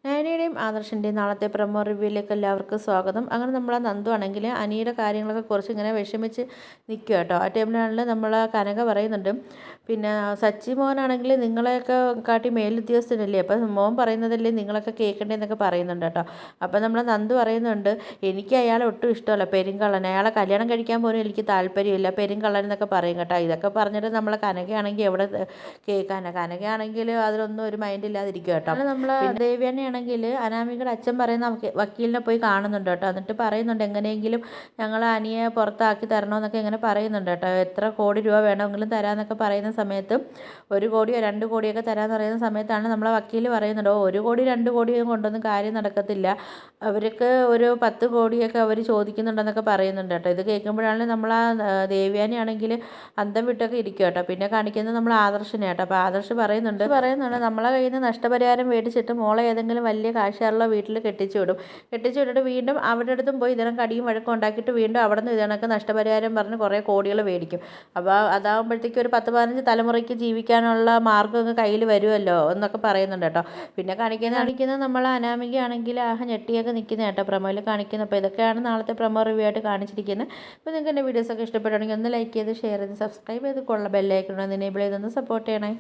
നയനയുടെയും ആദർശിൻ്റെയും നാളത്തെ പ്രൊമോ റിവ്യൂയിലേക്ക് എല്ലാവർക്കും സ്വാഗതം. അങ്ങനെ നമ്മൾ നന്ദു ആണെങ്കിൽ അനിയുടെ കാര്യങ്ങളൊക്കെ കുറച്ച് ഇങ്ങനെ വിഷമിച്ച് നിൽക്കുക കേട്ടോ. ആ ടൈമിലാണെങ്കിൽ നമ്മൾ കനക പറയുന്നുണ്ട്, പിന്നെ സച്ചി മോനാണെങ്കിൽ നിങ്ങളെയൊക്കെ കാട്ടി മേലുദ്യോഗസ്ഥനല്ലേ, അപ്പം മോൻ പറയുന്നതല്ലേ നിങ്ങളൊക്കെ കേൾക്കണ്ടേന്നൊക്കെ പറയുന്നുണ്ട് കേട്ടോ. അപ്പം നമ്മൾ നന്ദു പറയുന്നുണ്ട്, എനിക്ക് അയാളെ ഒട്ടും ഇഷ്ടമല്ല, പെരുങ്കള്ളൻ, അയാളെ കല്യാണം കഴിക്കാൻ പോലും എനിക്ക് താല്പര്യമില്ല, പെരുങ്കള്ളൻ എന്നൊക്കെ പറയും കേട്ടോ. ഇതൊക്കെ പറഞ്ഞിട്ട് നമ്മൾ കനകയാണെങ്കിൽ എവിടെ കേൾക്കാനാണ്, കനകയാണെങ്കിൽ അതിലൊന്നും ഒരു മൈൻഡ് ഇല്ലാതിരിക്കുക കേട്ടോ. നമ്മൾ ദേവ്യാനെ ആണെങ്കിൽ അനാമികയുടെ അച്ഛൻ പറയുന്ന വക്കീലിനെ പോയി കാണുന്നുണ്ട് കേട്ടോ. എന്നിട്ട് പറയുന്നുണ്ട് എങ്ങനെയെങ്കിലും ഞങ്ങൾ അനിയെ പുറത്താക്കി തരണമെന്നൊക്കെ ഇങ്ങനെ പറയുന്നുണ്ട് കേട്ടോ. എത്ര കോടി രൂപ വേണമെങ്കിലും തരാമെന്നൊക്കെ പറയുന്ന സമയത്ത് 1 കോടിയോ 2 കോടിയൊക്കെ തരാമെന്ന് പറയുന്ന സമയത്താണ് നമ്മളെ വക്കീൽ പറയുന്നുണ്ട്, 1 കോടി 2 കോടിയും കൊണ്ടൊന്നും കാര്യം നടക്കത്തില്ല, അവർക്ക് ഒരു 10 കോടിയൊക്കെ അവർ ചോദിക്കുന്നുണ്ടെന്നൊക്കെ പറയുന്നുണ്ട് കേട്ടോ. ഇത് കേൾക്കുമ്പോഴാണ് നമ്മൾ ദേവ്യാനിയാണെങ്കിൽ അന്തം വിട്ടൊക്കെ ഇരിക്കുക കേട്ടോ. പിന്നെ കാണിക്കുന്നത് നമ്മൾ ആദർശിനെ കേട്ടോ. അപ്പോൾ ആദർശ് പറയുന്നുണ്ട് നമ്മളെ കയ്യിൽ നിന്ന് നഷ്ടപരിഹാരം മേടിച്ചിട്ട് മോളെ ഏതെങ്കിലും വലിയ കാശുള്ള വീട്ടിൽ കെട്ടിച്ചു വിട്ടിട്ട് വീണ്ടും അവരുടെ അടുത്തും പോയി ഇതിനും കടിയും വഴക്കം ഉണ്ടാക്കിയിട്ട് വീണ്ടും അവിടെ നിന്ന് ഇതിനൊക്കെ നഷ്ടപരിഹാരം പറഞ്ഞ് കുറേ കോടികൾ മേടിക്കും. അപ്പോൾ അതാകുമ്പോഴത്തേക്കും ഒരു 10-15 തലമുറയ്ക്ക് ജീവിക്കാനുള്ള മാർഗ്ഗം കയ്യിൽ വരുമല്ലോ എന്നൊക്കെ പറയുന്നുണ്ട് കേട്ടോ. പിന്നെ കാണിക്കുന്നത് നമ്മൾ അനാമികയാണെങ്കിൽ ഞെട്ടിയൊക്കെ നിൽക്കുന്ന കേട്ടോ പ്രൊമോയിൽ കാണിക്കുന്നത്. അപ്പോൾ ഇതൊക്കെയാണ് നാളത്തെ പ്രൊമോ റിവ്യൂ ആയിട്ട് കാണിച്ചിരിക്കുന്നത്. അപ്പോൾ നിങ്ങൾക്ക് എൻ്റെ വീഡിയോസൊക്കെ ഇഷ്ടപ്പെടുകയാണെങ്കിൽ ഒന്ന് ലൈക്ക് ചെയ്ത് ഷെയർ ചെയ്ത് സബ്സ്ക്രൈബ് ചെയ്ത് കൊള്ള ബെല്ലൈക്കണം എനേബിൾ ചെയ്തൊന്ന് സപ്പോർട്ട് ചെയ്യണേ.